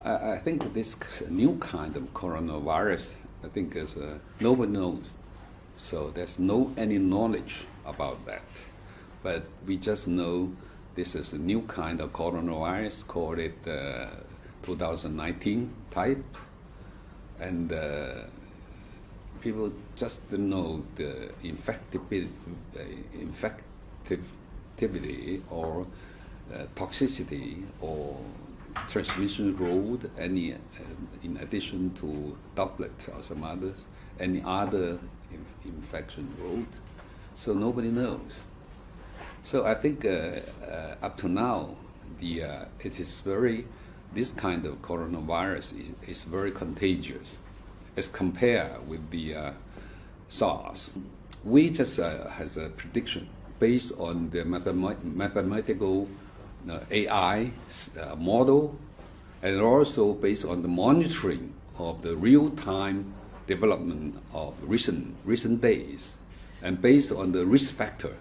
I think this new kind of coronavirus, I think is nobody knows. So there's no any knowledge about that. But we just know this is a new kind of coronavirus, called it 2019 type. And people just don't know the infectivity or toxicity or transmission road, any in addition to doublet or some others, any other infection road. So nobody knows. So I think up to now, it is this kind of coronavirus is very contagious as compared with the SARS. We just has a prediction based on the mathematical AI model, and also based on the monitoring of the real-time development of recent days, and based on the risk factor,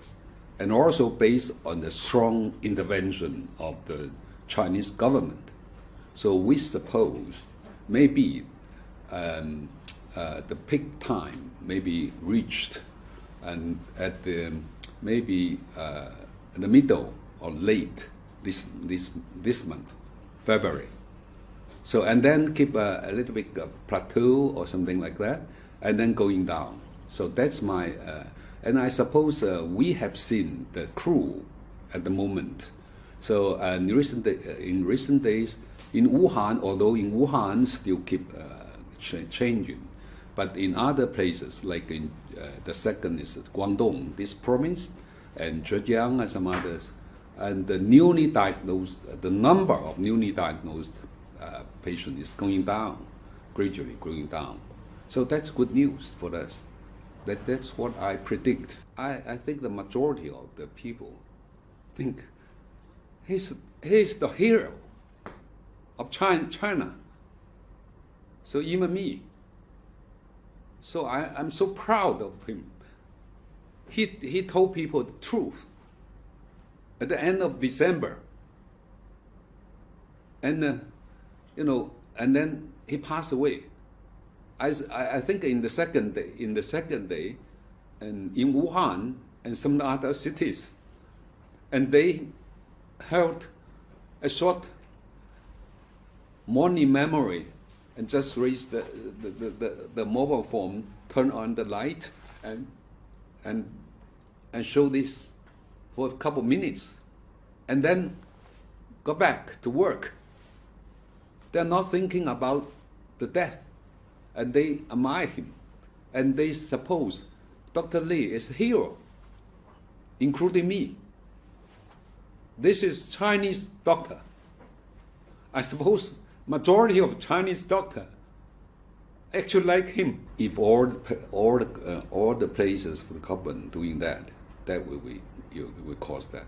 and also based on the strong intervention of the Chinese government. So we suppose maybe the peak time may be reached, and at the maybe in the middle or late this month, February. So and then keep a little bit plateau or something like that, and then going down. So that's my and I suppose we have seen the crew at the moment. So in recent days in Wuhan, although in Wuhan still keep changing, but in other places like in the second is Guangdong, this province, and Zhejiang and some others, and the number of newly diagnosed patients is going down, gradually going down. So that's good news for us. That's what I predict. I think the majority of the people think he's the hero of China. So even me. So I'm so proud of him. He told people the truth at the end of December, and and then he passed away. I think in the second day, and in Wuhan and some other cities, and they held a short morning memory, and just raise the mobile phone, turn on the light, and show this for a couple minutes, and then go back to work. They're not thinking about the death, and they admire him, and they suppose Dr. Li is a hero, including me. This is Chinese doctor. I suppose majority of Chinese doctor actually like him. If all the places for the government doing that will cause that.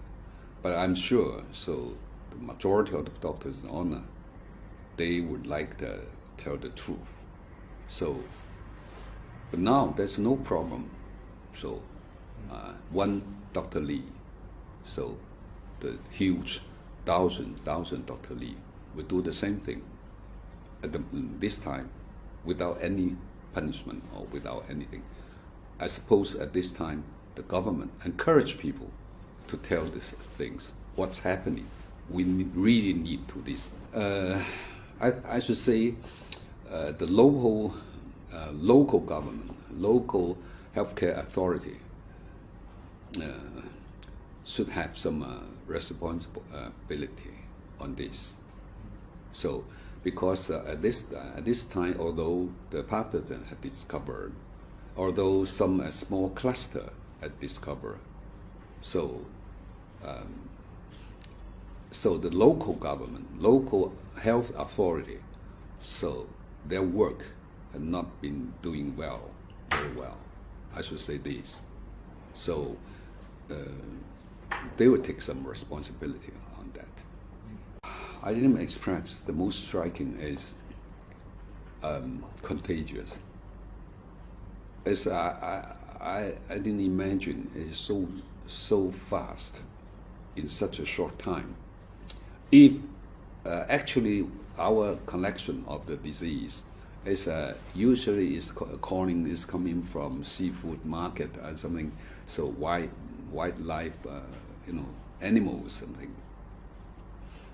But I'm sure, so the majority of the doctors in honor, they would like to tell the truth. So, but now there's no problem. So, one Dr. Li, so the huge thousand Dr. Li will do the same thing at this time without any punishment or without anything. I suppose at this time the government encourage people to tell these things, what's happening. We really need to this. I should say the local government, local healthcare authority should have some responsibility on this. So, because at this time, although the pathogen had discovered, although some small cluster had discovered, so the local government, local health authority, so their work had not been doing very well. I should say this. So they will take some responsibility on that. I didn't expect the most striking is contagious. As I didn't imagine it's so fast in such a short time. If actually our collection of the disease is usually calling is coming from seafood market or something, so wildlife, animals something.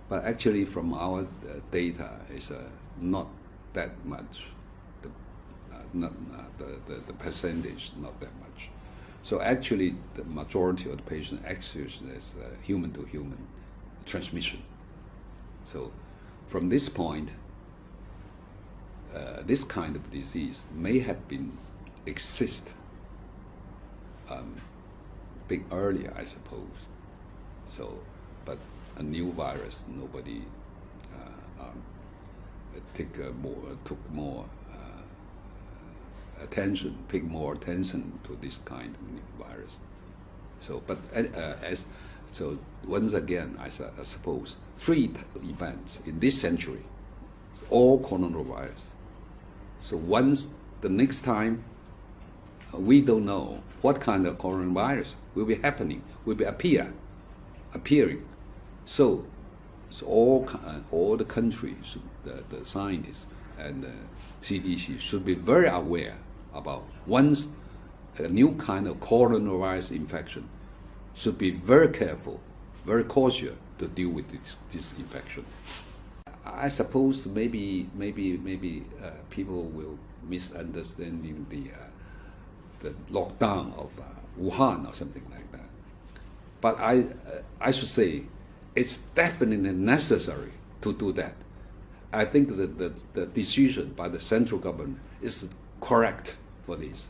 But actually, from our data, is not that much. The percentage not that much. So actually, the majority of the patient actually is human-to-human transmission. So from this point, this kind of disease may have been exist bit earlier, I suppose. So, but a new virus, nobody took more attention, paid more attention to this kind of new virus. So, but so once again, I suppose 3 events in this century, all coronavirus. So once the next time, we don't know what kind of coronavirus will be happening, will be appearing. So all the countries, the scientists and the CDC should be very aware about once a new kind of coronavirus infection, should be very careful, very cautious to deal with this infection. I suppose maybe people will misunderstanding the lockdown of Wuhan or something like that. But I should say it's definitely necessary to do that. I think that the decision by the central government is correct for this.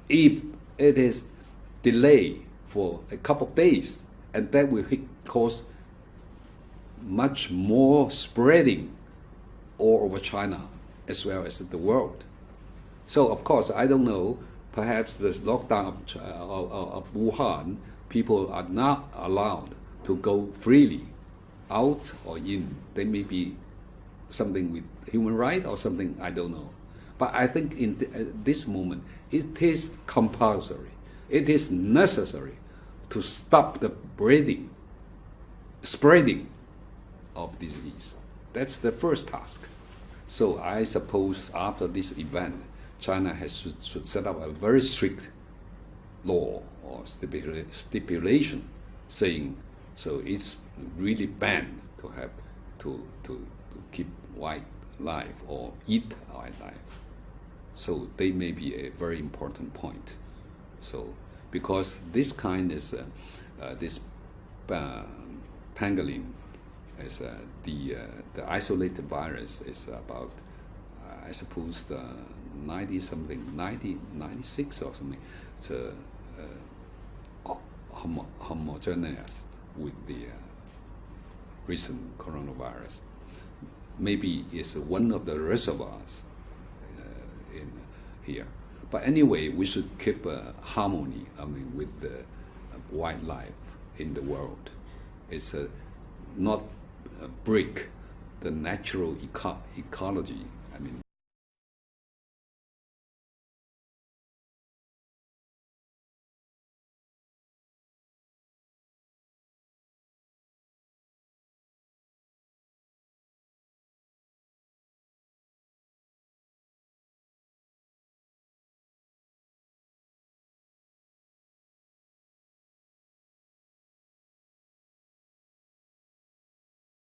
If it is delayed for a couple of days, and that will cause much more spreading all over China as well as the world. So of course, I don't know, perhaps the lockdown of Wuhan, people are not allowed to go freely out or in. There may be something with human rights or something, I don't know. But I think at this moment, it is compulsory. It is necessary to stop the spreading of disease. That's the first task. So I suppose after this event, China should set up a very strict law or stipulation saying, so it's really banned to have to keep wildlife or eat wildlife. So they may be a very important point. So because this kind is this pangolin is the isolated virus is about I suppose 96 or something. It's homogeneous with the recent coronavirus. Maybe it's one of the reservoirs in here. But anyway, we should keep harmony, with the wildlife in the world. It's not break the natural ecology